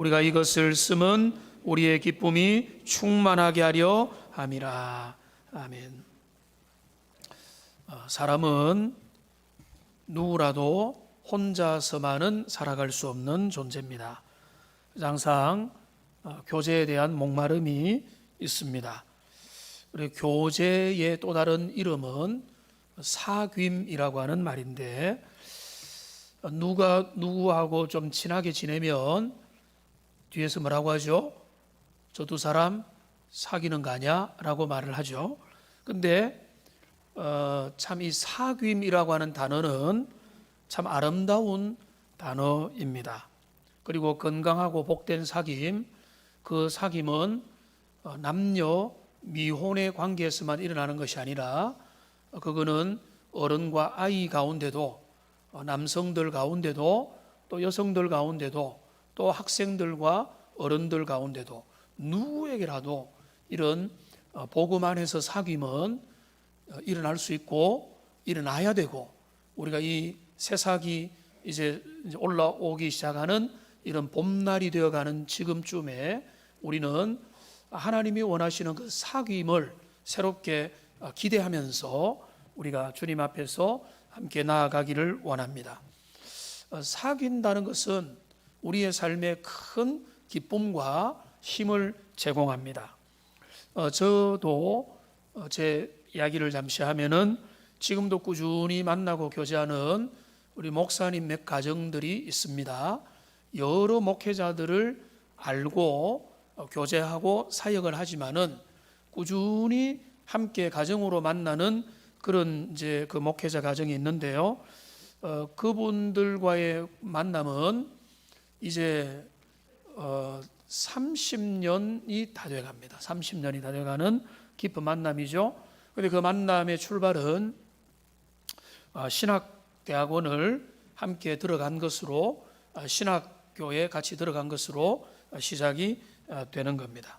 우리가 이것을 쓰면 우리의 기쁨이 충만하게 하려 함이라. 아멘. 사람은 누구라도 혼자서만은 살아갈 수 없는 존재입니다. 항상 교제에 대한 목마름이 있습니다. 그리고 교제의 또 다른 이름은 사귐이라고 하는 말인데, 누구하고 좀 친하게 지내면 뒤에서 뭐라고 하죠? 저 두 사람 사귀는 거 아니야? 라고 말을 하죠. 근데 참 이 사귐이라고 하는 단어는 참 아름다운 단어입니다. 그리고 건강하고 복된 사귐, 그 사귐은 남녀 미혼의 관계에서만 일어나는 것이 아니라 그거는 어른과 아이 가운데도, 남성들 가운데도, 또 여성들 가운데도, 또 학생들과 어른들 가운데도 누구에게라도 이런 복음 안에서 사귐은 일어날 수 있고 일어나야 되고, 우리가 이 새싹이 이제 올라오기 시작하는 이런 봄날이 되어가는 지금쯤에 우리는 하나님이 원하시는 그 사귐을 새롭게 기대하면서 우리가 주님 앞에서 함께 나아가기를 원합니다. 사귄다는 것은 우리의 삶에 큰 기쁨과 힘을 제공합니다. 저도 제 이야기를 잠시 하면은 지금도 꾸준히 만나고 교제하는 우리 목사님 몇 가정들이 있습니다. 여러 목회자들을 알고 교제하고 사역을 하지만은 꾸준히 함께 가정으로 만나는 그런 이제 그 목회자 가정이 있는데요. 그분들과의 만남은 이제 30년이 다 돼갑니다. 30년이 다 돼가는 깊은 만남이죠. 그런데 그 만남의 출발은 신학대학원을 함께 들어간 것으로, 신학교에 같이 들어간 것으로 시작이 되는 겁니다.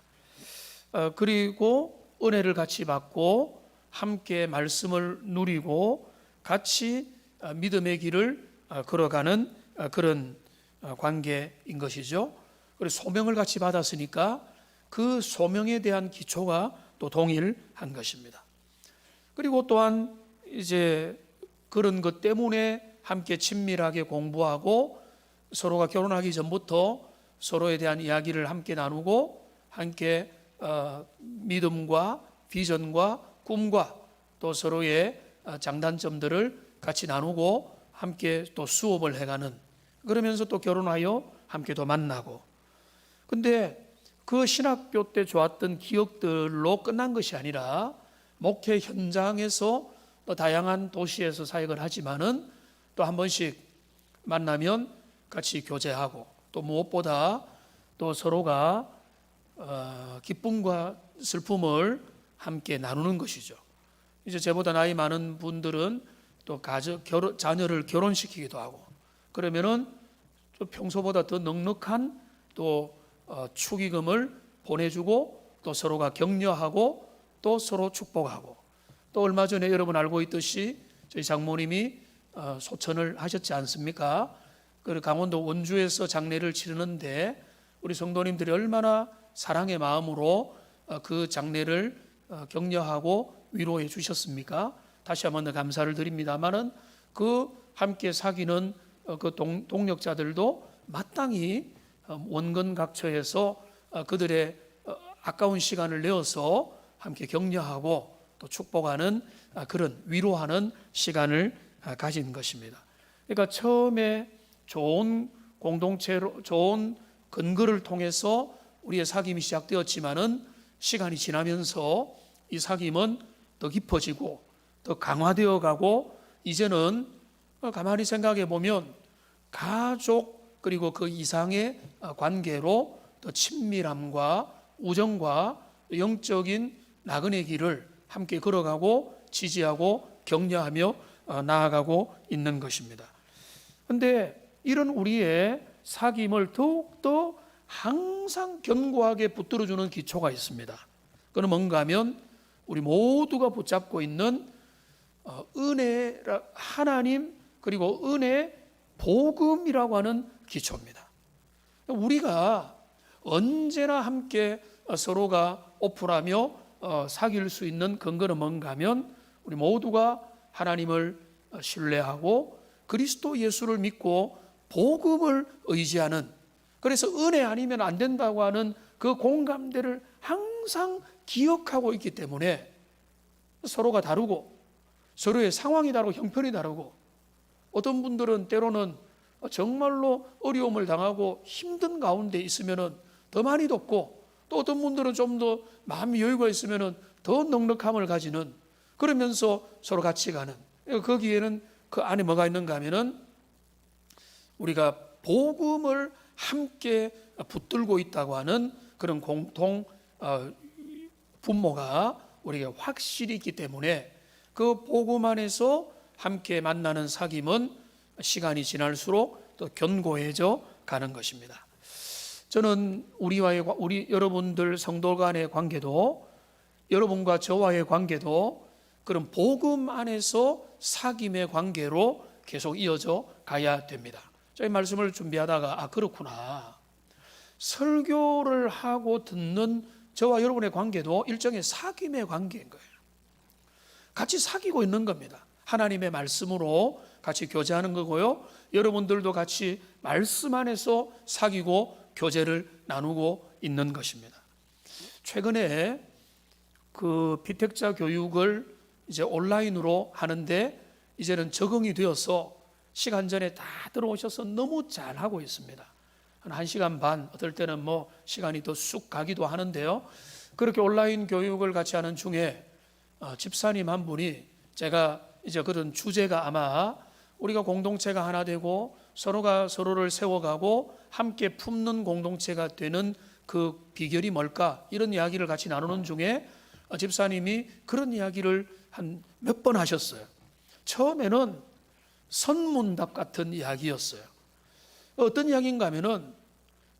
그리고 은혜를 같이 받고 함께 말씀을 누리고 같이 믿음의 길을 걸어가는 그런 관계인 것이죠. 그리고 소명을 같이 받았으니까 그 소명에 대한 기초가 또 동일한 것입니다. 그리고 또한 이제 그런 것 때문에 함께 친밀하게 공부하고 서로가 결혼하기 전부터 서로에 대한 이야기를 함께 나누고 함께 믿음과 비전과 꿈과 또 서로의 장단점들을 같이 나누고 함께 또 수업을 해가는, 그러면서 또 결혼하여 함께 또 만나고. 근데 그 신학교 때 좋았던 기억들로 끝난 것이 아니라 목회 현장에서 또 다양한 도시에서 사역을 하지만은 또 한 번씩 만나면 같이 교제하고, 또 무엇보다 또 서로가 기쁨과 슬픔을 함께 나누는 것이죠. 이제 저보다 나이 많은 분들은 또 자녀를 결혼시키기도 하고, 그러면은 좀 평소보다 더 넉넉한 또 축의금을 보내주고, 또 서로가 격려하고, 또 서로 축복하고. 또 얼마 전에 여러분 알고 있듯이 저희 장모님이 소천을 하셨지 않습니까? 그리고 강원도 원주에서 장례를 치르는데 우리 성도님들이 얼마나 사랑의 마음으로 그 장례를 격려하고 위로해 주셨습니까? 다시 한번 감사를 드립니다만은 그 함께 사귀는 그 동력자들도 마땅히 원근각처에서 그들의 아까운 시간을 내어서 함께 격려하고 또 축복하는 그런 위로하는 시간을 가진 것입니다. 그러니까 처음에 좋은 공동체로, 좋은 근거를 통해서 우리의 사귐이 시작되었지만은 시간이 지나면서 이 사귐은 더 깊어지고 더 강화되어 가고, 이제는 가만히 생각해 보면 가족 그리고 그 이상의 관계로 더 친밀함과 우정과 영적인 나그네 길을 함께 걸어가고 지지하고 격려하며 나아가고 있는 것입니다. 그런데 이런 우리의 사귐을 더욱더 항상 견고하게 붙들어주는 기초가 있습니다. 그건 뭔가 하면 우리 모두가 붙잡고 있는 은혜, 하나님 그리고 은혜 복음이라고 하는 기초입니다. 우리가 언제나 함께 서로가 오픈하며 사귈 수 있는 근거는 뭔가 하면 우리 모두가 하나님을 신뢰하고 그리스도 예수를 믿고 복음을 의지하는, 그래서 은혜 아니면 안 된다고 하는 그 공감대를 항상 기억하고 있기 때문에 서로가 다르고 서로의 상황이 다르고 형편이 다르고, 어떤 분들은 때로는 정말로 어려움을 당하고 힘든 가운데 있으면 더 많이 돕고, 또 어떤 분들은 좀 더 마음이 여유가 있으면 더 넉넉함을 가지는, 그러면서 서로 같이 가는, 거기에는 그 안에 뭐가 있는가 하면은 우리가 복음을 함께 붙들고 있다고 하는 그런 공통 분모가 우리가 확실히 있기 때문에 그 복음 안에서 함께 만나는 사귐은 시간이 지날수록 또 견고해져 가는 것입니다. 저는 우리 여러분들 성도 간의 관계도, 여러분과 저와의 관계도 그런 복음 안에서 사귐의 관계로 계속 이어져 가야 됩니다. 저희 말씀을 준비하다가 그렇구나, 설교를 하고 듣는 저와 여러분의 관계도 일종의 사귐의 관계인 거예요. 같이 사귀고 있는 겁니다. 하나님의 말씀으로 같이 교제하는 거고요, 여러분들도 같이 말씀 안에서 사귀고 교제를 나누고 있는 것입니다. 최근에 그 비택자 교육을 이제 온라인으로 하는데 이제는 적응이 되어서 시간 전에 다 들어오셔서 너무 잘 하고 있습니다. 한 1시간 반, 어떨 때는 뭐 시간이 더 쑥 가기도 하는데요. 그렇게 온라인 교육을 같이 하는 중에 집사님 한 분이, 제가 이제 그런 주제가 아마 우리가 공동체가 하나 되고 서로가 서로를 세워가고 함께 품는 공동체가 되는 그 비결이 뭘까, 이런 이야기를 같이 나누는 중에 집사님이 그런 이야기를 한 몇 번 하셨어요. 처음에는 선문답 같은 이야기였어요. 어떤 이야기인가 하면은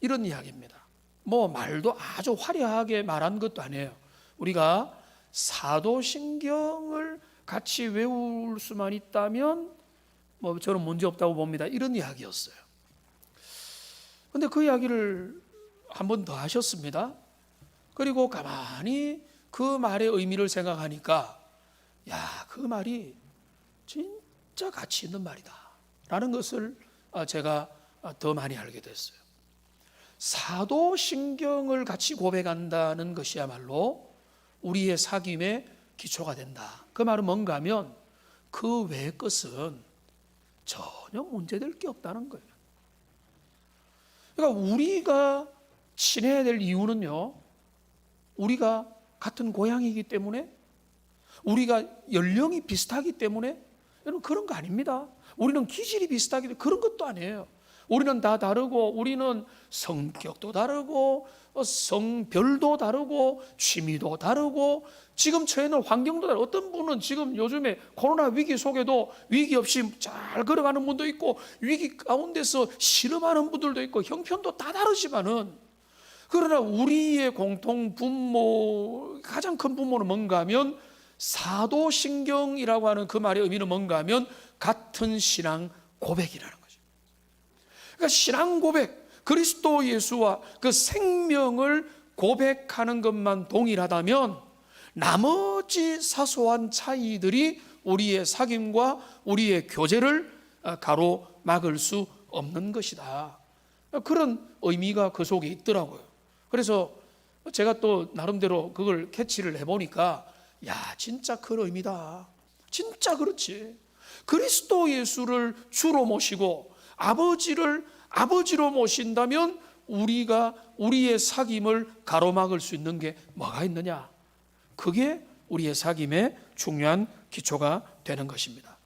이런 이야기입니다. 뭐 말도 아주 화려하게 말한 것도 아니에요. 우리가 사도신경을 같이 외울 수만 있다면 뭐 저는 문제 없다고 봅니다. 이런 이야기였어요. 근데 그 이야기를 한 번 더 하셨습니다. 그리고 가만히 그 말의 의미를 생각하니까, 그 말이 진짜 가치 있는 말이다 라는 것을 제가 더 많이 알게 됐어요. 사도신경을 같이 고백한다는 것이야말로 우리의 사귐의 기초가 된다. 그 말은 뭔가 하면 그 외의 것은 전혀 문제될 게 없다는 거예요. 그러니까 우리가 친해야 될 이유는요, 우리가 같은 고향이기 때문에, 우리가 연령이 비슷하기 때문에, 여러분 그런 거 아닙니다. 우리는 기질이 비슷하기 때문에 그런 것도 아니에요. 우리는 다 다르고, 우리는 성격도 다르고 성별도 다르고 취미도 다르고 지금 처해 있는 환경도 다르고, 어떤 분은 지금 요즘에 코로나 위기 속에도 위기 없이 잘 걸어가는 분도 있고 위기 가운데서 씨름하는 분들도 있고, 형편도 다 다르지만은, 그러나 우리의 공통 분모, 가장 큰 분모는 뭔가 하면 사도신경이라고 하는 그 말의 의미는 뭔가 하면 같은 신앙 고백이라는 거죠. 그러니까 신앙 고백, 그리스도 예수와 그 생명을 고백하는 것만 동일하다면 나머지 사소한 차이들이 우리의 사귐과 우리의 교제를 가로막을 수 없는 것이다. 그런 의미가 그 속에 있더라고요. 그래서 제가 또 나름대로 그걸 캐치를 해보니까, 진짜 그 의미다. 진짜 그렇지. 그리스도 예수를 주로 모시고 아버지를 아버지로 모신다면 우리가 우리의 사귐을 가로막을 수 있는 게 뭐가 있느냐? 그게 우리의 사귐의 중요한 기초가 되는 것입니다.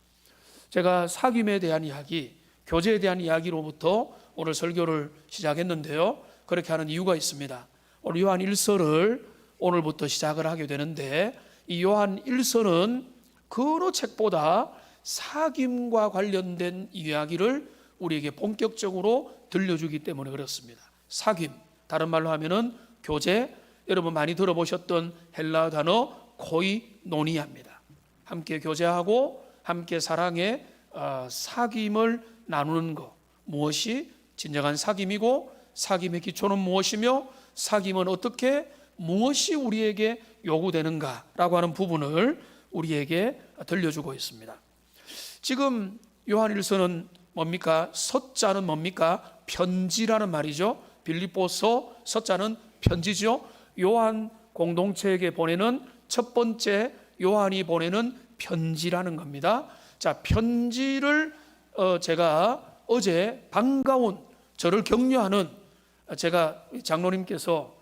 제가 사귐에 대한 이야기, 교제에 대한 이야기로부터 오늘 설교를 시작했는데요, 그렇게 하는 이유가 있습니다. 오늘 요한 1서를 오늘부터 시작을 하게 되는데, 이 요한 1서는 그 어느 책보다 사귐과 관련된 이야기를 우리에게 본격적으로 들려주기 때문에 그렇습니다. 사귐, 다른 말로 하면은 교제, 여러분 많이 들어보셨던 헬라 단어 코이노니아입니다. 함께 교제하고 함께 사랑의 사귐을 나누는 것, 무엇이 진정한 사귐이고 사귐의 기초는 무엇이며 사귐은 어떻게 무엇이 우리에게 요구되는가라고 하는 부분을 우리에게 들려주고 있습니다. 지금 요한일서는 뭡니까? 서자는 뭡니까? 편지라는 말이죠. 빌립보서 서자는 편지죠. 요한 공동체에게 보내는 첫 번째 요한이 보내는 편지라는 겁니다. 자, 편지를 제가 어제 반가운 저를 격려하는, 제가 장로님께서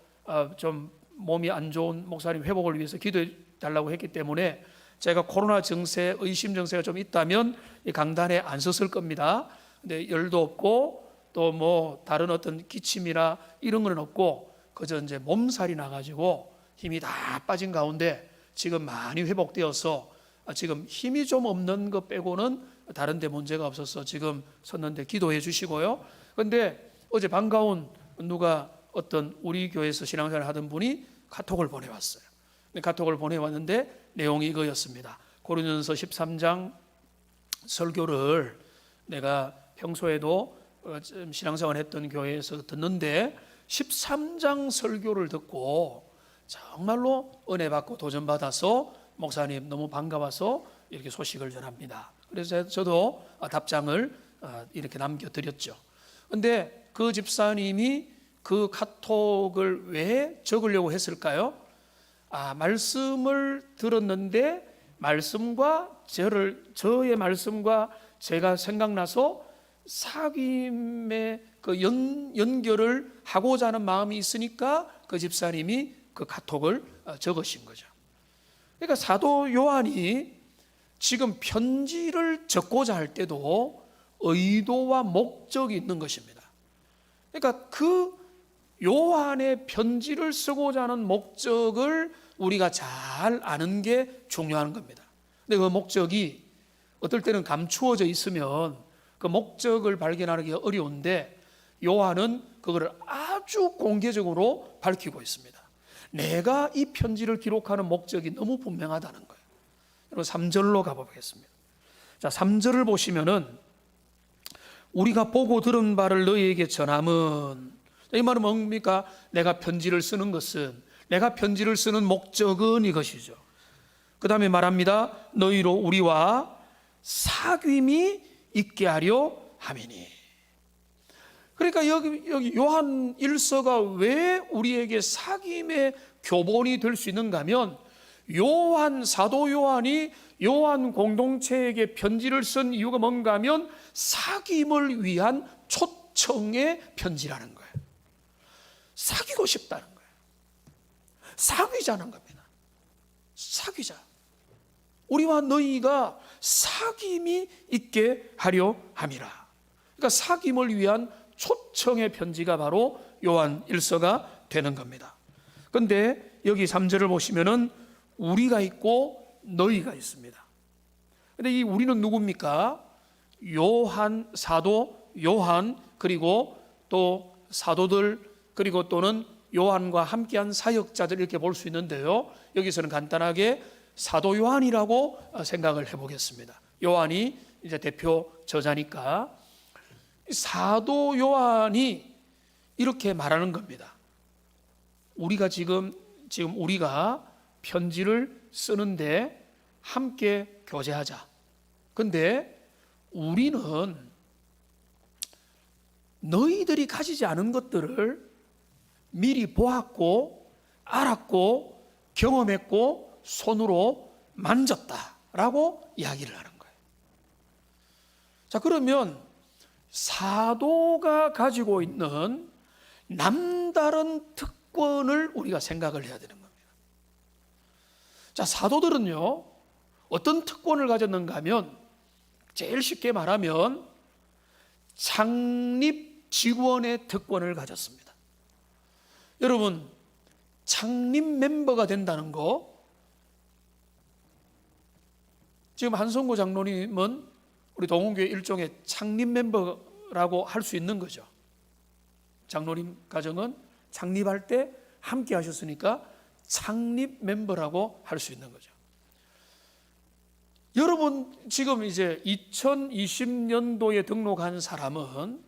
좀 몸이 안 좋은 목사님 회복을 위해서 기도해 달라고 했기 때문에 제가 코로나 증세, 의심 증세가 좀 있다면 이 강단에 안 섰을 겁니다. 근데 열도 없고 또 뭐 다른 어떤 기침이나 이런 건 없고 그저 이제 몸살이 나가지고 힘이 다 빠진 가운데 지금 많이 회복되어서 지금 힘이 좀 없는 것 빼고는 다른 데 문제가 없어서 지금 섰는데 기도해 주시고요. 그런데 어제 반가운 누가 어떤 우리 교회에서 신앙생활 하던 분이 카톡을 보내왔어요. 카톡을 보내왔는데 내용이 이거였습니다. 고린도전서 13장 설교를 내가 평소에도 신앙생활 했던 교회에서 듣는데 13장 설교를 듣고 정말로 은혜 받고 도전 받아서 목사님 너무 반가워서 이렇게 소식을 전합니다. 그래서 저도 답장을 이렇게 남겨드렸죠. 그런데 그 집사님이 그 카톡을 왜 적으려고 했을까요? 말씀을 들었는데 말씀과 저의 말씀과 제가 생각나서 사귐의 그 연결을 하고자 하는 마음이 있으니까 그 집사님이 그 카톡을 적으신 거죠. 그러니까 사도 요한이 지금 편지를 적고자 할 때도 의도와 목적이 있는 것입니다. 그러니까 그 요한의 편지를 쓰고자 하는 목적을 우리가 잘 아는 게 중요한 겁니다. 근데 그 목적이 어떨 때는 감추어져 있으면 그 목적을 발견하기 어려운데 요한은 그거를 아주 공개적으로 밝히고 있습니다. 내가 이 편지를 기록하는 목적이 너무 분명하다는 거예요. 여러분 3절로 가보겠습니다. 자, 3절을 보시면은 우리가 보고 들은 바를 너희에게 전함은, 이 말은 뭡니까? 내가 편지를 쓰는 것은, 내가 편지를 쓰는 목적은 이것이죠. 그 다음에 말합니다. 너희로 우리와 사귐이 있게 하려 함이니. 그러니까 여기 요한 1서가 왜 우리에게 사귐의 교본이 될 수 있는가 하면 사도 요한이 요한 공동체에게 편지를 쓴 이유가 뭔가 하면 사귐을 위한 초청의 편지라는 거예요. 사귀고 싶다는 거예요. 사귀자는 겁니다. 사귀자. 우리와 너희가 사귐이 있게 하려 함이라. 그러니까 사귐을 위한 초청의 편지가 바로 요한 1서가 되는 겁니다. 그런데 여기 3절을 보시면은 우리가 있고 너희가 있습니다. 그런데 이 우리는 누굽니까? 요한, 사도 요한, 그리고 또 사도들, 그리고 또는 요한과 함께한 사역자들, 이렇게 볼 수 있는데요. 여기서는 간단하게 사도 요한이라고 생각을 해보겠습니다. 요한이 이제 대표 저자니까 사도 요한이 이렇게 말하는 겁니다. 우리가 지금 우리가 편지를 쓰는데 함께 교제하자. 근데 우리는 너희들이 가지지 않은 것들을 미리 보았고 알았고 경험했고 손으로 만졌다라고 이야기를 하는 거예요. 자, 그러면 사도가 가지고 있는 남다른 특권을 우리가 생각을 해야 되는 겁니다. 자, 사도들은요 어떤 특권을 가졌는가 하면 제일 쉽게 말하면 창립 직원의 특권을 가졌습니다. 여러분, 창립 멤버가 된다는 거, 지금 한성구 장로님은 우리 동원교회 일종의 창립 멤버라고 할 수 있는 거죠. 장로님 가정은 창립할 때 함께 하셨으니까 창립 멤버라고 할 수 있는 거죠. 여러분, 지금 이제 2020년도에 등록한 사람은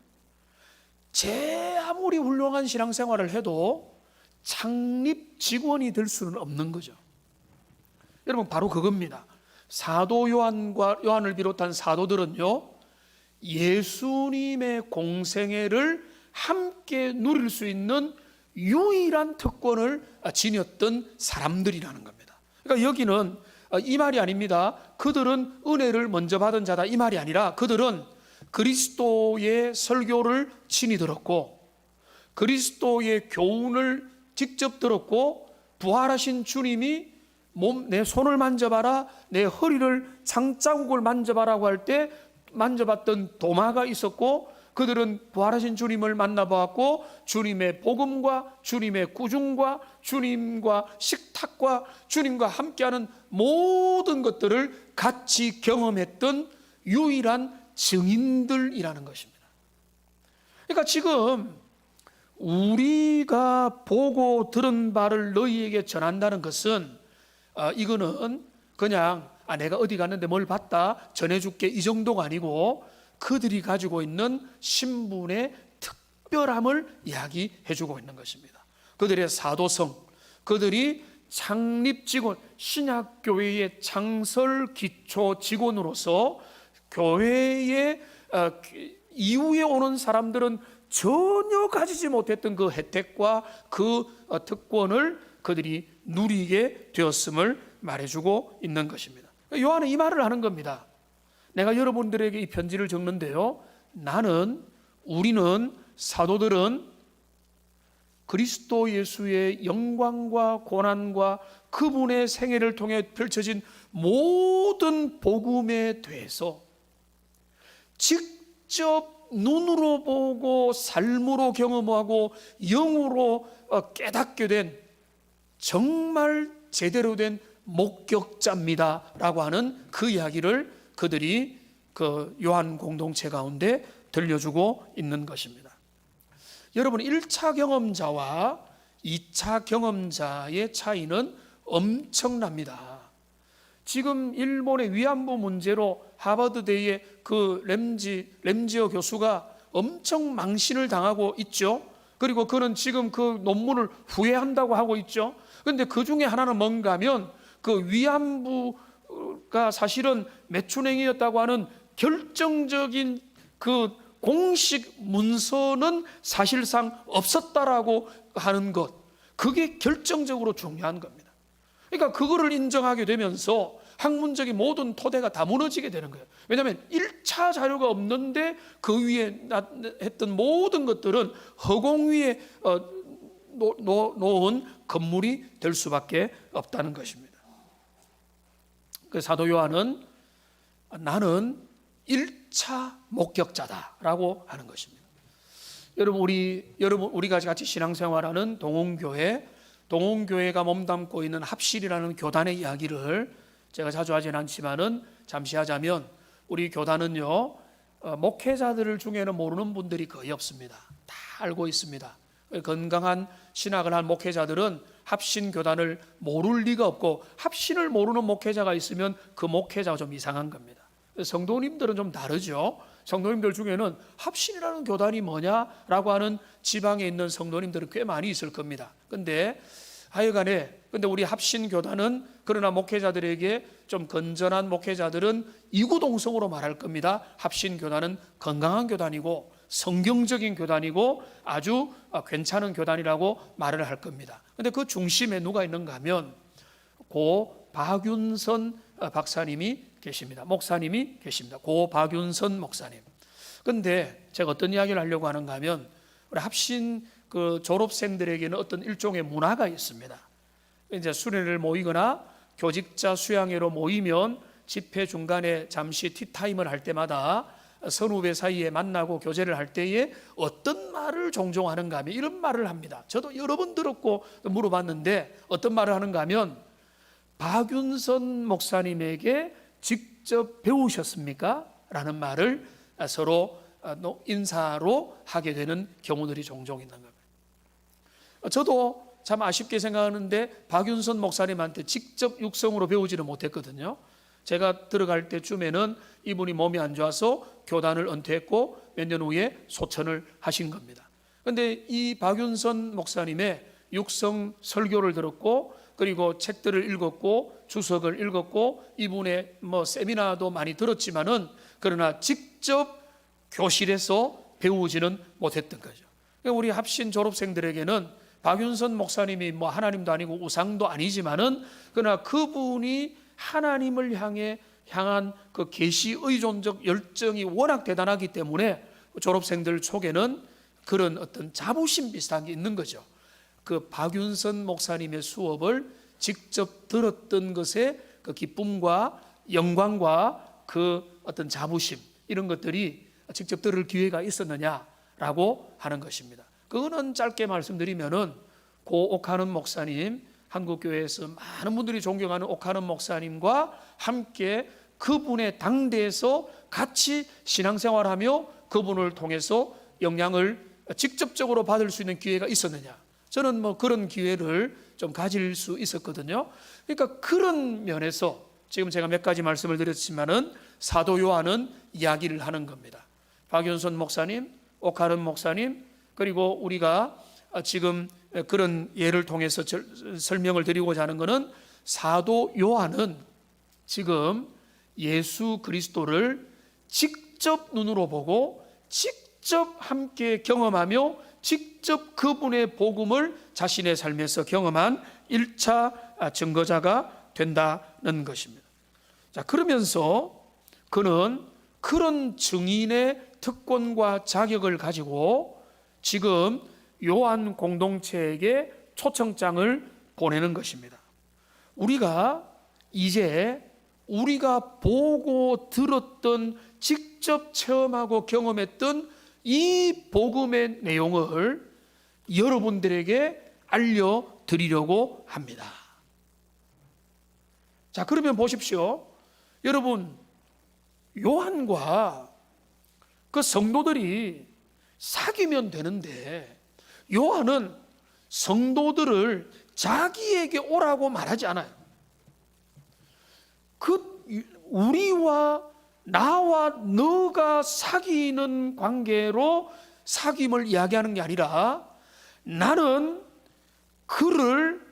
제 아무리 훌륭한 신앙생활을 해도 창립 직원이 될 수는 없는 거죠. 여러분, 바로 그겁니다. 사도 요한을 비롯한 사도들은요, 예수님의 공생애를 함께 누릴 수 있는 유일한 특권을 지녔던 사람들이라는 겁니다. 그러니까 여기는 이 말이 아닙니다. 그들은 은혜를 먼저 받은 자다, 이 말이 아니라 그들은 그리스도의 설교를 친히 들었고 그리스도의 교훈을 직접 들었고 부활하신 주님이 내 손을 만져봐라, 내 허리를 상자국을 만져봐라고 할 때 만져봤던 도마가 있었고 그들은 부활하신 주님을 만나보았고 주님의 복음과 주님의 구중과 주님과 식탁과 주님과 함께하는 모든 것들을 같이 경험했던 유일한 증인들이라는 것입니다. 그러니까 지금 우리가 보고 들은 바를 너희에게 전한다는 것은 이거는 그냥 내가 어디 갔는데 뭘 봤다 전해줄게 이 정도가 아니고 그들이 가지고 있는 신분의 특별함을 이야기해주고 있는 것입니다. 그들의 사도성, 그들이 창립직원, 신약교회의 창설 기초 직원으로서 교회의 이후에 오는 사람들은 전혀 가지지 못했던 그 혜택과 그 특권을 그들이 누리게 되었음을 말해주고 있는 것입니다. 요한은 이 말을 하는 겁니다. 내가 여러분들에게 이 편지를 적는데요, 우리는 사도들은 그리스도 예수의 영광과 고난과 그분의 생애를 통해 펼쳐진 모든 복음에 대해서 직접 눈으로 보고 삶으로 경험하고 영으로 깨닫게 된 정말 제대로 된 목격자입니다 라고 하는 그 이야기를 그들이 그 요한 공동체 가운데 들려주고 있는 것입니다. 여러분, 1차 경험자와 2차 경험자의 차이는 엄청납니다. 지금 일본의 위안부 문제로 하버드대의 그 램지어 교수가 엄청 망신을 당하고 있죠. 그리고 그는 지금 그 논문을 후회한다고 하고 있죠. 그런데 그 중에 하나는 뭔가 하면 그 위안부가 사실은 매춘행이었다고 하는 결정적인 그 공식 문서는 사실상 없었다라고 하는 것, 그게 결정적으로 중요한 겁니다. 그러니까 그거를 인정하게 되면서 학문적인 모든 토대가 다 무너지게 되는 거예요. 왜냐하면 1차 자료가 없는데 그 위에 했던 모든 것들은 허공 위에 놓은 건물이 될 수밖에 없다는 것입니다. 그 사도 요한은 나는 1차 목격자다라고 하는 것입니다. 여러분, 우리가 같이 신앙생활하는 동홍교회가 몸담고 있는 합실이라는 교단의 이야기를 제가 자주 하지는 않지만은 잠시 하자면, 우리 교단은요, 목회자들 중에는 모르는 분들이 거의 없습니다. 다 알고 있습니다. 건강한 신학을 한 목회자들은 합신교단을 모를 리가 없고, 합신을 모르는 목회자가 있으면 그 목회자가 좀 이상한 겁니다. 성도님들은 좀 다르죠. 성도님들 중에는 합신이라는 교단이 뭐냐라고 하는 지방에 있는 성도님들은 꽤 많이 있을 겁니다. 근데 하여간에 우리 합신교단은, 그러나 목회자들에게 좀 건전한 목회자들은 이구동성으로 말할 겁니다. 합신교단은 건강한 교단이고 성경적인 교단이고 아주 괜찮은 교단이라고 말을 할 겁니다. 근데 그 중심에 누가 있는가 하면 고 박윤선 박사님이 계십니다. 목사님이 계십니다. 고 박윤선 목사님. 근데 제가 어떤 이야기를 하려고 하는가 하면, 우리 합신 그 졸업생들에게는 어떤 일종의 문화가 있습니다. 이제 수련회를 모이거나 교직자 수양회로 모이면 집회 중간에 잠시 티타임을 할 때마다 선후배 사이에 만나고 교제를 할 때에 어떤 말을 종종 하는가 하면 이런 말을 합니다. 저도 여러 번 들었고 물어봤는데 어떤 말을 하는가 하면, 박윤선 목사님에게 직접 배우셨습니까? 라는 말을 서로 인사로 하게 되는 경우들이 종종 있는 겁니다. 저도 참 아쉽게 생각하는데 박윤선 목사님한테 직접 육성으로 배우지는 못했거든요. 제가 들어갈 때쯤에는 이분이 몸이 안 좋아서 교단을 은퇴했고 몇 년 후에 소천을 하신 겁니다. 그런데 이 박윤선 목사님의 육성 설교를 들었고, 그리고 책들을 읽었고, 주석을 읽었고, 이분의 세미나도 많이 들었지만은, 그러나 직접 교실에서 배우지는 못했던 거죠. 우리 합신 졸업생들에게는 박윤선 목사님이 하나님도 아니고 우상도 아니지만은, 그러나 그분이 하나님을 향한 그 계시 의존적 열정이 워낙 대단하기 때문에 졸업생들 속에는 그런 어떤 자부심 비슷한 게 있는 거죠. 그 박윤선 목사님의 수업을 직접 들었던 것에 그 기쁨과 영광과 그 어떤 자부심, 이런 것들이 직접 들을 기회가 있었느냐라고 하는 것입니다. 그거는 짧게 말씀드리면은 고 옥하는 목사님, 한국교회에서 많은 분들이 존경하는 옥하는 목사님과 함께 그분의 당대에서 같이 신앙생활하며 그분을 통해서 영향을 직접적으로 받을 수 있는 기회가 있었느냐. 저는 그런 기회를 좀 가질 수 있었거든요. 그러니까 그런 면에서 지금 제가 몇 가지 말씀을 드렸지만은 사도 요한은 이야기를 하는 겁니다. 박윤선 목사님, 옥하른 목사님, 그리고 우리가 지금 그런 예를 통해서 설명을 드리고자 하는 것은, 사도 요한은 지금 예수 그리스도를 직접 눈으로 보고 직접 함께 경험하며 직접 그분의 복음을 자신의 삶에서 경험한 1차 증거자가 된다는 것입니다. 자, 그러면서 그는 그런 증인의 특권과 자격을 가지고 지금 요한 공동체에게 초청장을 보내는 것입니다. 우리가 이제 우리가 보고 들었던, 직접 체험하고 경험했던 이 복음의 내용을 여러분들에게 알려드리려고 합니다. 자, 그러면 보십시오. 여러분, 요한과 그 성도들이 사귀면 되는데, 요한은 성도들을 자기에게 오라고 말하지 않아요. 우리와 나와 너가 사귀는 관계로 사귐을 이야기하는 게 아니라, 나는 그를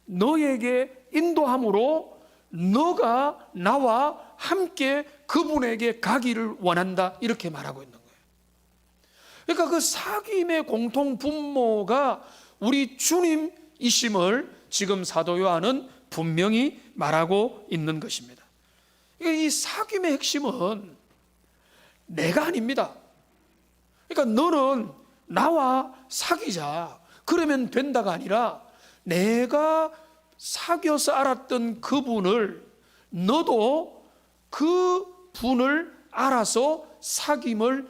너에게 인도함으로 너가 나와 함께 그분에게 가기를 원한다, 이렇게 말하고 있는 거예요. 그러니까 그 사귐의 공통 분모가 우리 주님이심을 지금 사도 요한은 분명히 말하고 있는 것입니다. 이 사귐의 핵심은 내가 아닙니다. 그러니까 너는 나와 사귀자, 그러면 된다가 아니라, 내가 사귀어서 알았던 그분을 너도 그 분을 알아서 사귐이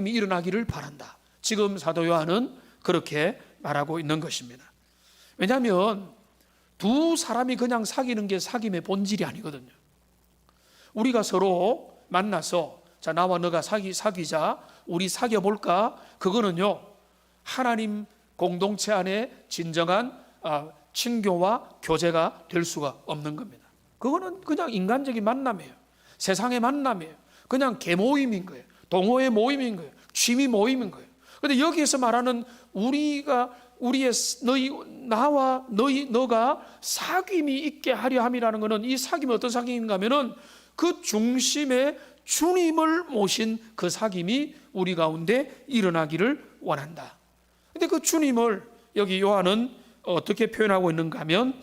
일어나기를 바란다. 지금 사도 요한은 그렇게 말하고 있는 것입니다. 왜냐하면 두 사람이 그냥 사귀는 게 사귐의 본질이 아니거든요. 우리가 서로 만나서, 자, 나와 너가 사귀자, 우리 사귀어 볼까? 그거는요, 하나님 공동체 안에 진정한 친교와 교제가 될 수가 없는 겁니다. 그거는 그냥 인간적인 만남이에요. 세상의 만남이에요. 그냥 계모임인 거예요. 동호회 모임인 거예요. 취미 모임인 거예요. 그런데 여기에서 말하는 나와 너가 사귐이 있게 하려 함이라는 것은, 이 사귐이 어떤 사귐인가 하면은 그 중심에 주님을 모신 그 사귐이 우리 가운데 일어나기를 원한다. 그런데 그 주님을 여기 요한은 어떻게 표현하고 있는가 하면,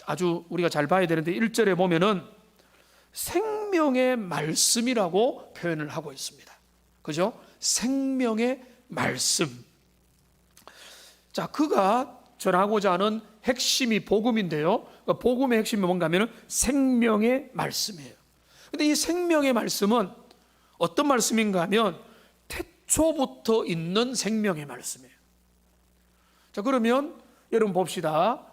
아주 우리가 잘 봐야 되는데 1절에 보면은 생명의 말씀이라고 표현을 하고 있습니다. 그죠? 생명의 말씀. 자, 그가 전하고자 하는 핵심이 복음인데요. 복음의 핵심이 뭔가 하면 생명의 말씀이에요. 근데 이 생명의 말씀은 어떤 말씀인가 하면 태초부터 있는 생명의 말씀이에요. 자, 그러면 여러분 봅시다.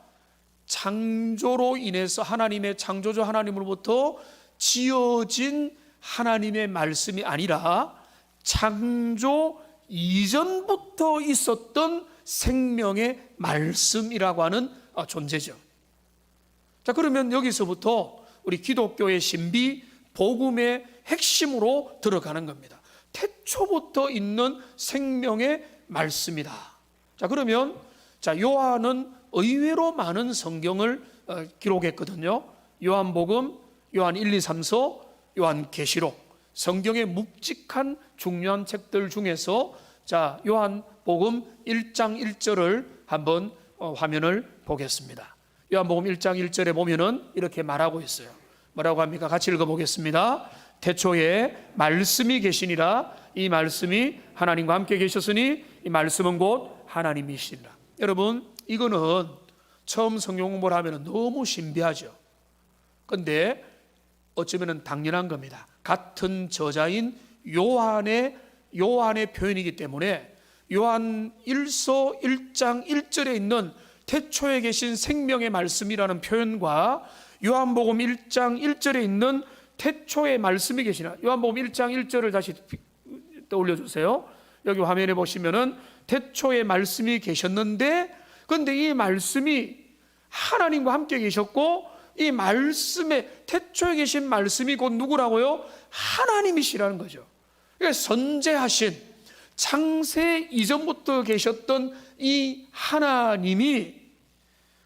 창조로 인해서 하나님의 창조주 하나님으로부터 지어진 하나님의 말씀이 아니라 창조 이전부터 있었던 생명의 말씀이라고 하는 존재죠. 자, 그러면 여기서부터 우리 기독교의 신비 복음의 핵심으로 들어가는 겁니다. 태초부터 있는 생명의 말씀이다. 자, 그러면 요한은 의외로 많은 성경을 기록했거든요. 요한복음, 요한 1, 2, 3서, 요한계시록, 성경의 묵직한 중요한 책들 중에서 요한복음 1장 1절을 한번 화면을 보겠습니다. 요한복음 1장 1절에 보면은 이렇게 말하고 있어요. 뭐라고 합니까? 같이 읽어보겠습니다. 태초에 말씀이 계시니라. 이 말씀이 하나님과 함께 계셨으니 이 말씀은 곧 하나님이시니라. 여러분, 이거는 처음 성경 공부를 하면 너무 신비하죠. 근데 어쩌면 당연한 겁니다. 같은 저자인 요한의 표현이기 때문에 요한 1서 1장 1절에 있는 태초에 계신 생명의 말씀이라는 표현과 요한복음 1장 1절에 있는 태초에 말씀이 계시나, 요한복음 1장 1절을 다시 떠올려 주세요. 여기 화면에 보시면은 태초에 말씀이 계셨는데, 그런데 이 말씀이 하나님과 함께 계셨고, 이 말씀에 태초에 계신 말씀이 곧 누구라고요? 하나님이시라는 거죠. 그러니까 선재하신, 창세 이전부터 계셨던 이 하나님이,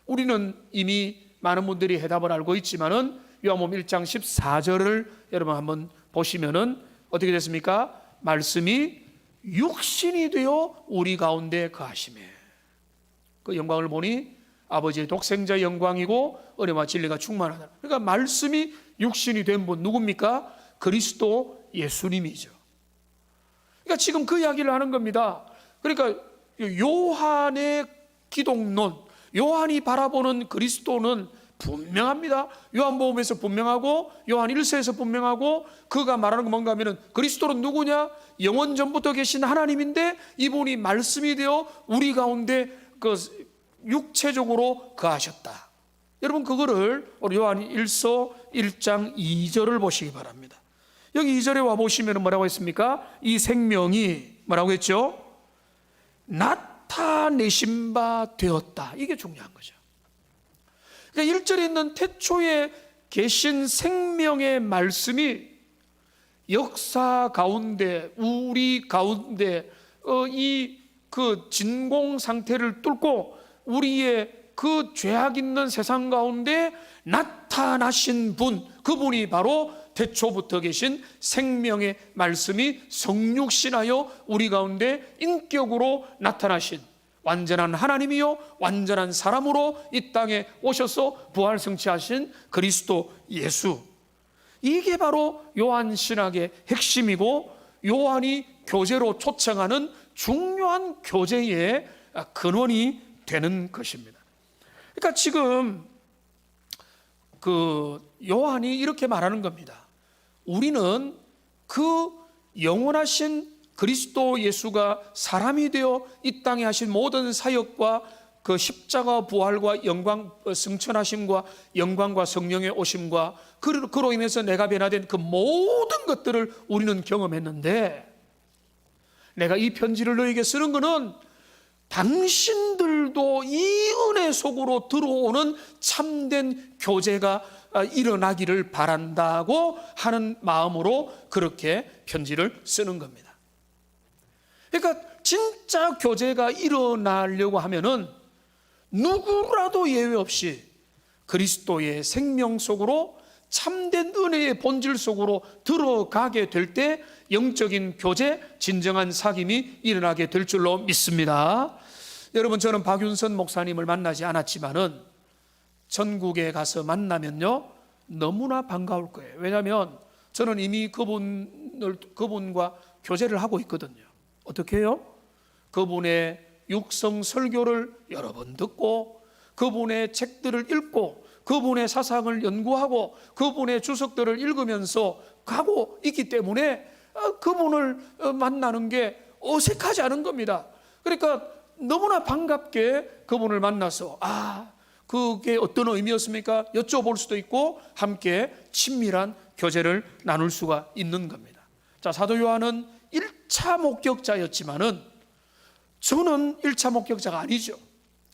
우리는 이미 많은 분들이 해답을 알고 있지만은 요한복음 1장 14절을 여러분 한번 보시면은 어떻게 됐습니까? 말씀이 육신이 되어 우리 가운데 거하시매. 그 영광을 보니 아버지의 독생자의 영광이고 은혜와 진리가 충만하다. 그러니까 말씀이 육신이 된 분 누굽니까? 그리스도 예수님이죠. 그러니까 지금 그 이야기를 하는 겁니다. 그러니까 요한의 기독론, 요한이 바라보는 그리스도는 분명합니다. 요한복음에서 분명하고 요한 1서에서 분명하고, 그가 말하는 건 뭔가 하면은 그리스도는 누구냐? 영원 전부터 계신 하나님인데 이분이 말씀이 되어 우리 가운데 육체적으로 거하셨다. 여러분, 그거를 요한 1서 1장 2절을 보시기 바랍니다. 여기 2절에 와 보시면 뭐라고 했습니까? 이 생명이 뭐라고 했죠? 나타내신 바 되었다. 이게 중요한 거죠. 그러니까 1절에 있는 태초에 계신 생명의 말씀이 역사 가운데, 우리 가운데 이 진공 상태를 뚫고 우리의 그 죄악 있는 세상 가운데 나타나신 분, 그분이 바로 태초부터 계신 생명의 말씀이 성육신하여 우리 가운데 인격으로 나타나신 완전한 하나님이요 완전한 사람으로 이 땅에 오셔서 부활 성취하신 그리스도 예수, 이게 바로 요한 신학의 핵심이고 요한이 교제로 초청하는 중요한 교제의 근원이 되는 것입니다. 그러니까 지금 요한이 이렇게 말하는 겁니다. 우리는 그 영원하신 그리스도 예수가 사람이 되어 이 땅에 하신 모든 사역과 그 십자가 부활과 영광 승천하심과 영광과 성령의 오심과 그로 인해서 내가 변화된 그 모든 것들을 우리는 경험했는데, 내가 이 편지를 너에게 쓰는 것은 당신들도 이 은혜 속으로 들어오는 참된 교제가 일어나기를 바란다고 하는 마음으로 그렇게 편지를 쓰는 겁니다. 그러니까 진짜 교제가 일어나려고 하면은 누구라도 예외 없이 그리스도의 생명 속으로 참된 은혜의 본질 속으로 들어가게 될 때 영적인 교제, 진정한 사귐이 일어나게 될 줄로 믿습니다. 여러분, 저는 박윤선 목사님을 만나지 않았지만은 전국에 가서 만나면요 너무나 반가울 거예요. 왜냐하면 저는 이미 그분과 교제를 하고 있거든요. 어떻게 해요? 그분의 육성 설교를 여러 번 듣고, 그분의 책들을 읽고, 그분의 사상을 연구하고, 그분의 주석들을 읽으면서 가고 있기 때문에 그분을 만나는 게 어색하지 않은 겁니다. 그러니까 너무나 반갑게 그분을 만나서 그게 어떤 의미였습니까? 여쭤볼 수도 있고 함께 친밀한 교제를 나눌 수가 있는 겁니다. 자, 사도 요한은 1차 목격자였지만은 저는 1차 목격자가 아니죠.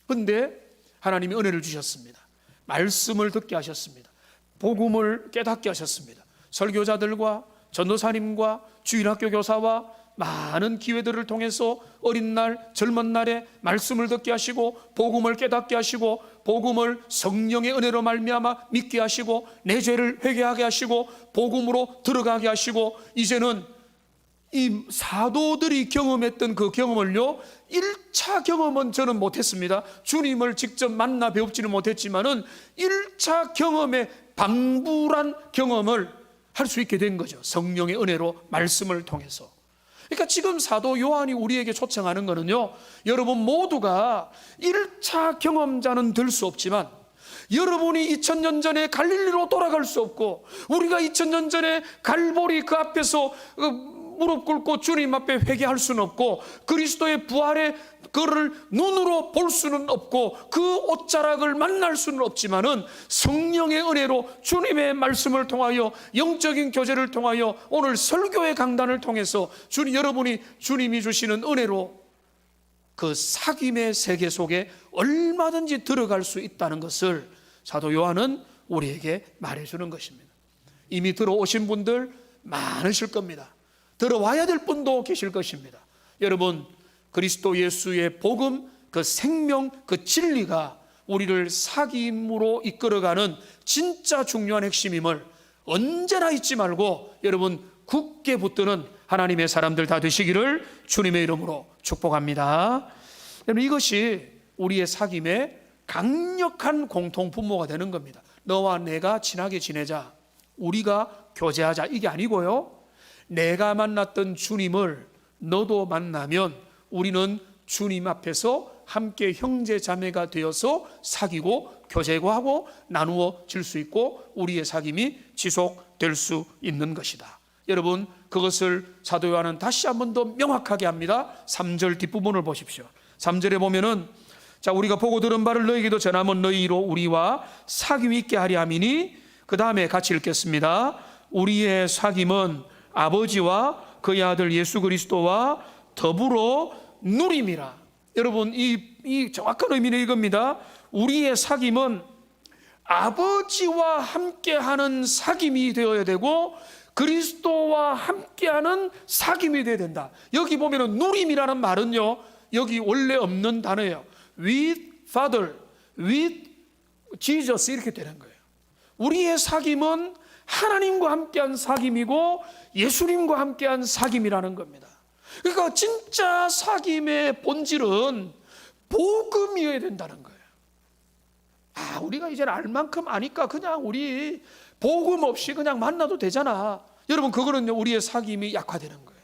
그런데 하나님이 은혜를 주셨습니다. 말씀을 듣게 하셨습니다. 복음을 깨닫게 하셨습니다. 설교자들과 전도사님과 주일학교 교사와 많은 기회들을 통해서 어린 날, 젊은 날에 말씀을 듣게 하시고 복음을 깨닫게 하시고 복음을 성령의 은혜로 말미암아 믿게 하시고 내 죄를 회개하게 하시고 복음으로 들어가게 하시고, 이제는 이 사도들이 경험했던 그 경험을요, 1차 경험은 저는 못했습니다. 주님을 직접 만나 배웁지는 못했지만은 1차 경험의 방불한 경험을 할 수 있게 된 거죠. 성령의 은혜로 말씀을 통해서. 그러니까 지금 사도 요한이 우리에게 초청하는 거는요, 여러분 모두가 1차 경험자는 될 수 없지만 여러분이 2000년 전에 갈릴리로 돌아갈 수 없고 우리가 2000년 전에 갈보리 그 앞에서 무릎 꿇고 주님 앞에 회개할 수는 없고 그리스도의 부활의 그를 눈으로 볼 수는 없고 그 옷자락을 만날 수는 없지만은 성령의 은혜로 주님의 말씀을 통하여 영적인 교제를 통하여 오늘 설교의 강단을 통해서 여러분이 주님이 주시는 은혜로 그 사귐의 세계 속에 얼마든지 들어갈 수 있다는 것을 사도 요한은 우리에게 말해주는 것입니다. 이미 들어오신 분들 많으실 겁니다. 들어와야 될 분도 계실 것입니다. 여러분, 그리스도 예수의 복음, 그 생명, 그 진리가 우리를 사귐으로 이끌어가는 진짜 중요한 핵심임을 언제나 잊지 말고 여러분 굳게 붙드는 하나님의 사람들 다 되시기를 주님의 이름으로 축복합니다. 여러분, 이것이 우리의 사귐의 강력한 공통분모가 되는 겁니다. 너와 내가 친하게 지내자, 우리가 교제하자, 이게 아니고요, 내가 만났던 주님을 너도 만나면 우리는 주님 앞에서 함께 형제 자매가 되어서 사귀고 교제고 하고 나누어질 수 있고 우리의 사귐이 지속될 수 있는 것이다. 여러분, 그것을 사도 요한은 다시 한 번 더 명확하게 합니다. 3절 뒷부분을 보십시오. 3절에 보면은, 자, 우리가 보고 들은 바를 너희에게도 전하면 너희로 우리와 사귐이 있게 하리 함이니, 그 다음에 같이 읽겠습니다. 우리의 사귐은 아버지와 그의 아들 예수 그리스도와 더불어 누림이라. 여러분, 이 정확한 의미는 이겁니다. 우리의 사귐은 아버지와 함께하는 사귐이 되어야 되고 그리스도와 함께하는 사귐이 되어야 된다. 여기 보면은 누림이라는 말은요, 여기 원래 없는 단어예요. With Father, with Jesus, 이렇게 되는 거예요. 우리의 사귐은 하나님과 함께한 사귐이고 예수님과 함께한 사귐이라는 겁니다. 그러니까 진짜 사귐의 본질은 복음이어야 된다는 거예요. 아, 우리가 이제 알 만큼 아니까 그냥 우리 복음 없이 그냥 만나도 되잖아. 여러분, 그거는 우리의 사귐이 약화되는 거예요.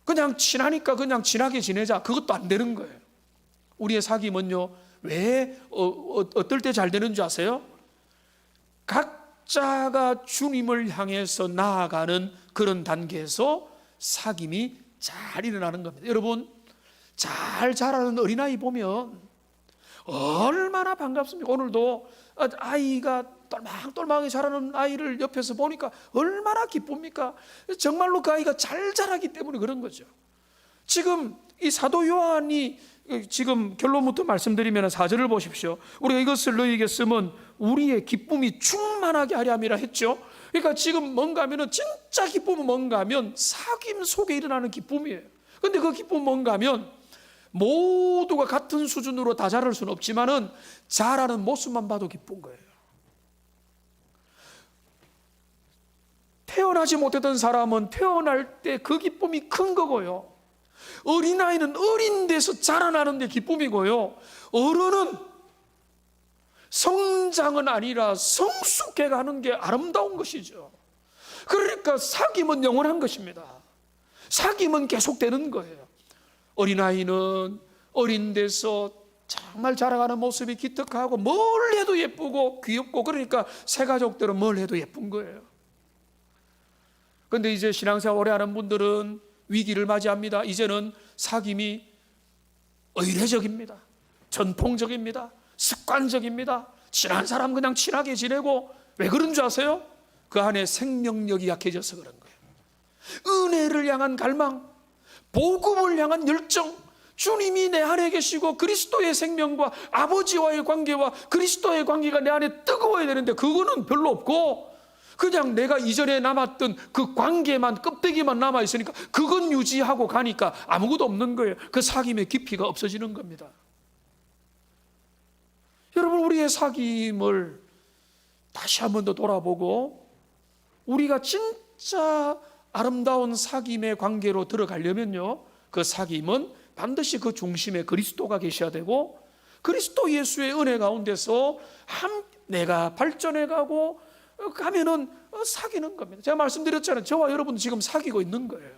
그냥 친하니까 그냥 친하게 지내자, 그것도 안 되는 거예요. 우리의 사귐은요, 왜 어떨 때 잘 되는 줄 아세요? 각자가 주님을 향해서 나아가는 그런 단계에서 사귐이 잘 일어나는 겁니다. 여러분, 잘 자라는 어린아이 보면 얼마나 반갑습니까? 오늘도 아이가 똘망똘망하게 자라는 아이를 옆에서 보니까 얼마나 기쁩니까? 정말로 그 아이가 잘 자라기 때문에 그런 거죠. 지금 이 사도 요한이 지금 결론부터 말씀드리면 4절을 보십시오. 우리가 이것을 너희에게 쓰면 우리의 기쁨이 충만하게 하려 함이라 했죠. 그러니까 지금 뭔가 하면은 진짜 기쁨은 뭔가 하면 사귐 속에 일어나는 기쁨이에요. 근데 그 기쁨은 뭔가 하면 모두가 같은 수준으로 다 자랄 수는 없지만은 자라는 모습만 봐도 기쁜 거예요. 태어나지 못했던 사람은 태어날 때 그 기쁨이 큰 거고요. 어린아이는 어린 데서 자라나는 데 기쁨이고요. 어른은 성장은 아니라 성숙해 가는 게 아름다운 것이죠. 그러니까 사귐은 영원한 것입니다. 사귐은 계속되는 거예요. 어린아이는 어린 데서 정말 자라가는 모습이 기특하고 뭘 해도 예쁘고 귀엽고, 그러니까 새 가족들은 뭘 해도 예쁜 거예요. 그런데 이제 신앙생활 오래 하는 분들은 위기를 맞이합니다. 이제는 사귐이 의례적입니다. 전통적입니다. 습관적입니다. 친한 사람 그냥 친하게 지내고, 왜 그런 줄 아세요? 그 안에 생명력이 약해져서 그런 거예요. 은혜를 향한 갈망, 복음을 향한 열정, 주님이 내 안에 계시고 그리스도의 생명과 아버지와의 관계와 그리스도의 관계가 내 안에 뜨거워야 되는데 그거는 별로 없고, 그냥 내가 이전에 남았던 그 관계만, 껍데기만 남아있으니까 그건 유지하고 가니까 아무것도 없는 거예요. 그 사귐의 깊이가 없어지는 겁니다. 여러분, 우리의 사귐을 다시 한 번 더 돌아보고 우리가 진짜 아름다운 사귐의 관계로 들어가려면요, 그 사귐은 반드시 그 중심에 그리스도가 계셔야 되고, 그리스도 예수의 은혜 가운데서 내가 발전해 가고 가면은 사귀는 겁니다. 제가 말씀드렸잖아요. 저와 여러분 지금 사귀고 있는 거예요.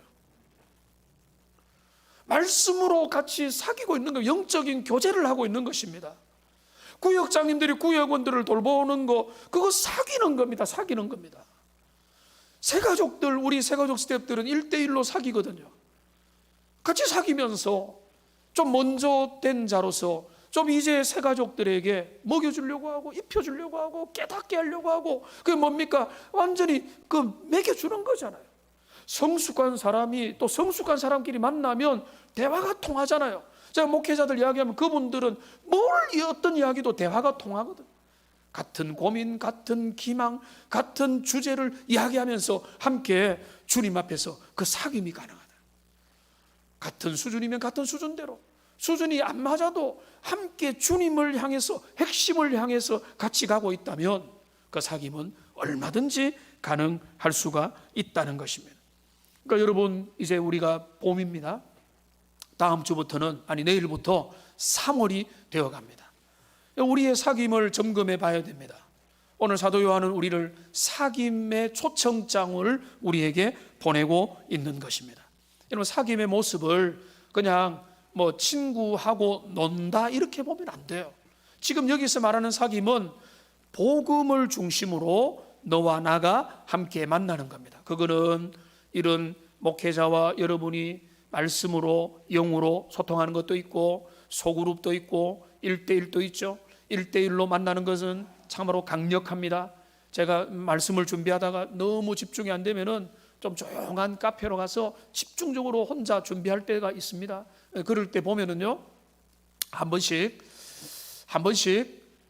말씀으로 같이 사귀고 있는 거예요. 영적인 교제를 하고 있는 것입니다. 구역장님들이 구역원들을 돌보는 거, 그거 사귀는 겁니다. 사귀는 겁니다. 새가족들, 우리 새가족 스태프들은 1대1로 사귀거든요. 같이 사귀면서 좀 먼저 된 자로서 좀 이제 새가족들에게 먹여주려고 하고 입혀주려고 하고 깨닫게 하려고 하고, 그게 뭡니까? 완전히 먹여주는 거잖아요. 성숙한 사람이 또 성숙한 사람끼리 만나면 대화가 통하잖아요. 제가 목회자들 이야기하면 그분들은 어떤 이야기도 대화가 통하거든요. 같은 고민, 같은 기망, 같은 주제를 이야기하면서 함께 주님 앞에서 그 사귐이 가능하다. 같은 수준이면 같은 수준대로, 수준이 안 맞아도 함께 주님을 향해서, 핵심을 향해서 같이 가고 있다면 그 사귐은 얼마든지 가능할 수가 있다는 것입니다. 그러니까 여러분, 이제 우리가 봄입니다. 다음 주부터는, 내일부터 3월이 되어갑니다. 우리의 사귐을 점검해 봐야 됩니다. 오늘 사도 요한은 우리를 사귐의 초청장을 우리에게 보내고 있는 것입니다. 여러분, 사귐의 모습을 그냥 친구하고 논다 이렇게 보면 안 돼요. 지금 여기서 말하는 사귐은 복음을 중심으로 너와 나가 함께 만나는 겁니다. 그거는 이런 목회자와 여러분이 말씀으로, 영으로 소통하는 것도 있고, 소그룹도 있고, 1대1도 있죠. 1대1로 만나는 것은 참으로 강력합니다. 제가 말씀을 준비하다가 너무 집중이 안 되면은 좀 조용한 카페로 가서 집중적으로 혼자 준비할 때가 있습니다. 그럴 때 보면은요, 한 번씩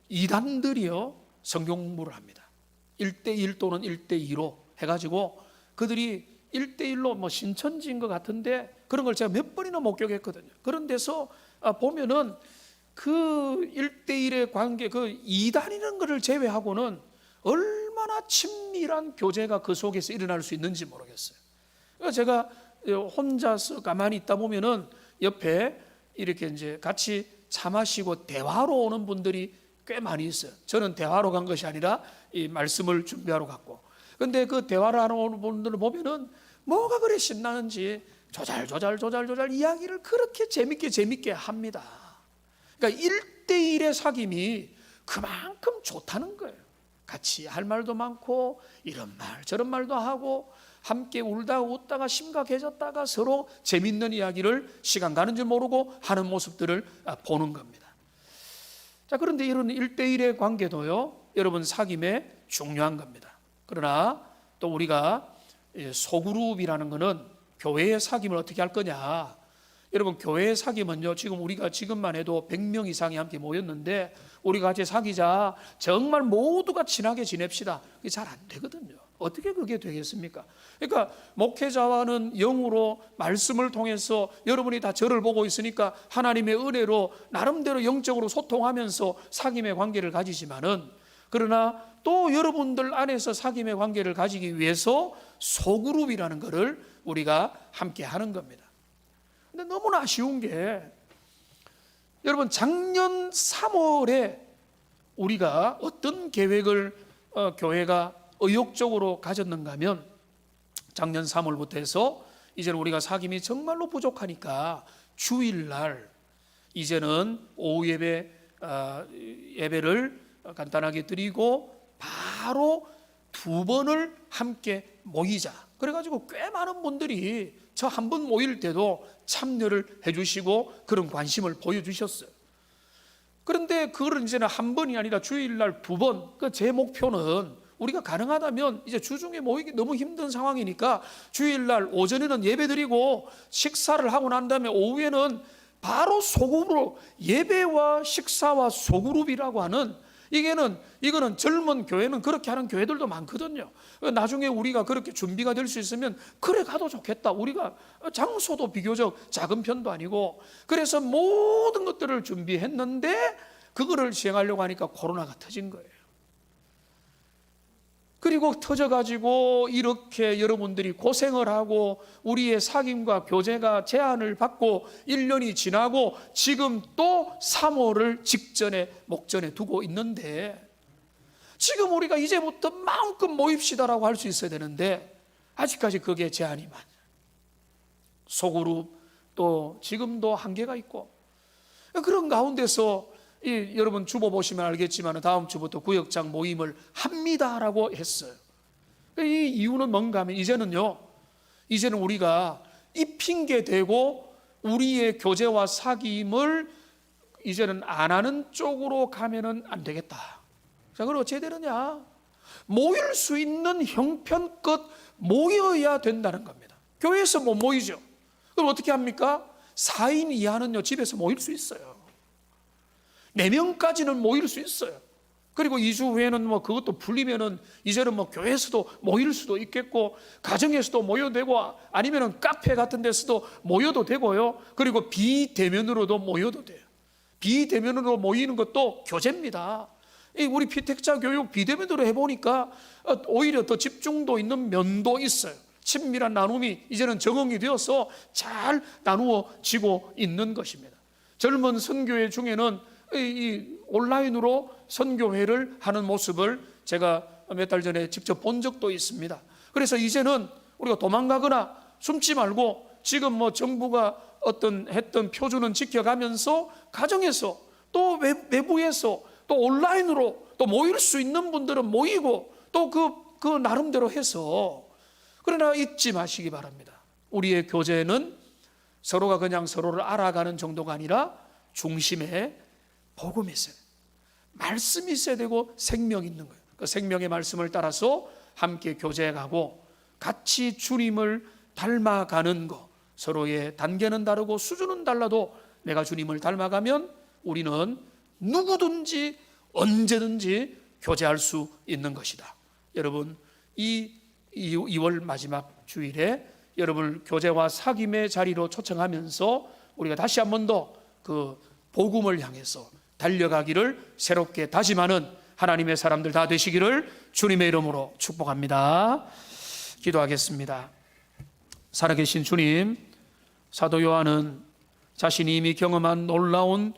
이단들이요 성경 공부를 합니다. 1대1 또는 1대2로 해가지고 그들이 1대1로 신천지인 것 같은데 그런 걸 제가 몇 번이나 목격했거든요. 그런 데서 보면은 그 1대1의 관계, 그 이단이라는 것을 제외하고는 얼마나 친밀한 교제가 그 속에서 일어날 수 있는지 모르겠어요. 그러니까 제가 혼자서 가만히 있다 보면은 옆에 이렇게 이제 같이 차 마시고 대화로 오는 분들이 꽤 많이 있어요. 저는 대화로 간 것이 아니라 이 말씀을 준비하러 갔고, 근데 그 대화를 하러 오는 분들을 보면은 뭐가 그래 신나는지 조잘조잘 이야기를 그렇게 재밌게 합니다. 그러니까 1대1의 사귐이 그만큼 좋다는 거예요. 같이 할 말도 많고, 이런 말 저런 말도 하고, 함께 울다가 웃다가 심각해졌다가 서로 재밌는 이야기를 시간 가는 줄 모르고 하는 모습들을 보는 겁니다. 자, 그런데 이런 1대1의 관계도요, 여러분, 사귐에 중요한 겁니다. 그러나 또 우리가 소그룹이라는 것은 교회의 사귐을 어떻게 할 거냐. 여러분, 교회의 사귐은요, 우리가 지금만 해도 100명 이상이 함께 모였는데 우리가 같이 사귀자, 정말 모두가 친하게 지냅시다, 그게 잘 안 되거든요. 어떻게 그게 되겠습니까? 그러니까 목회자와는 영으로 말씀을 통해서 여러분이 다 저를 보고 있으니까 하나님의 은혜로 나름대로 영적으로 소통하면서 사귐의 관계를 가지지만은, 그러나 또 여러분들 안에서 사귐의 관계를 가지기 위해서 소그룹이라는 것을 우리가 함께 하는 겁니다. 근데 너무나 아쉬운 게, 여러분, 작년 3월에 우리가 어떤 계획을 교회가 의욕적으로 가졌는가 하면, 작년 3월부터 해서 이제는 우리가 사귐이 정말로 부족하니까 주일날 이제는 오후 예배를 간단하게 드리고 바로 2번을 함께 모이자. 그래가지고 꽤 많은 분들이 저 한 번 모일 때도 참여를 해주시고 그런 관심을 보여주셨어요. 그런데 그걸 이제는 한 번이 아니라 주일날 2번, 제 목표는 우리가 가능하다면 이제 주중에 모이기 너무 힘든 상황이니까 주일날 오전에는 예배드리고 식사를 하고 난 다음에 오후에는 바로 소그룹으로, 예배와 식사와 소그룹이라고 하는 이거는 젊은 교회는 그렇게 하는 교회들도 많거든요. 나중에 우리가 그렇게 준비가 될 수 있으면 그래 가도 좋겠다. 우리가 장소도 비교적 작은 편도 아니고, 그래서 모든 것들을 준비했는데 그거를 시행하려고 하니까 코로나가 터진 거예요. 그리고 터져가지고 이렇게 여러분들이 고생을 하고 우리의 사귐과 교제가 제한을 받고 1년이 지나고 지금 또 3월을 목전에 두고 있는데, 지금 우리가 이제부터 마음껏 모입시다라고 할 수 있어야 되는데 아직까지 그게 제한이 많아요. 소그룹 또 지금도 한계가 있고, 그런 가운데서 여러분 주보 보시면 알겠지만 다음 주부터 구역장 모임을 합니다라고 했어요. 이 이유는 뭔가 하면 이제는 우리가 이 핑계 대고 우리의 교제와 사귐을 이제는 안 하는 쪽으로 가면은 안 되겠다. 자, 그럼 어찌해야 되느냐? 모일 수 있는 형편껏 모여야 된다는 겁니다. 교회에서 못 모이죠. 그럼 어떻게 합니까? 4인 이하는요 집에서 모일 수 있어요. 4명까지는 모일 수 있어요. 그리고 2주 후에는 그것도 풀리면은 이제는 교회에서도 모일 수도 있겠고, 가정에서도 모여도 되고, 아니면은 카페 같은 데서도 모여도 되고요. 그리고 비대면으로도 모여도 돼요. 비대면으로 모이는 것도 교제입니다. 우리 피택자 교육 비대면으로 해보니까 오히려 더 집중도 있는 면도 있어요. 친밀한 나눔이 이제는 적응이 되어서 잘 나누어지고 있는 것입니다. 젊은 선교회 중에는 이 온라인으로 선교회를 하는 모습을 제가 몇 달 전에 직접 본 적도 있습니다. 그래서 이제는 우리가 도망가거나 숨지 말고 지금 정부가 했던 표준은 지켜가면서 가정에서 또 외부에서 또 온라인으로 또 모일 수 있는 분들은 모이고 또 그 나름대로 해서, 그러나 잊지 마시기 바랍니다. 우리의 교제는 서로가 그냥 서로를 알아가는 정도가 아니라 중심에 복음이 있어야 돼요. 말씀이 있어야 되고 생명이 있는 거예요. 그 생명의 말씀을 따라서 함께 교제해가고 같이 주님을 닮아가는 거, 서로의 단계는 다르고 수준은 달라도 내가 주님을 닮아가면 우리는 누구든지 언제든지 교제할 수 있는 것이다. 여러분, 이 2월 마지막 주일에 여러분을 교제와 사귐의 자리로 초청하면서 우리가 다시 한 번 더 그 복음을 향해서 달려가기를 새롭게 다짐하는 하나님의 사람들 다 되시기를 주님의 이름으로 축복합니다. 기도하겠습니다. 살아계신 주님, 사도 요한은 자신이 이미 경험한 놀라운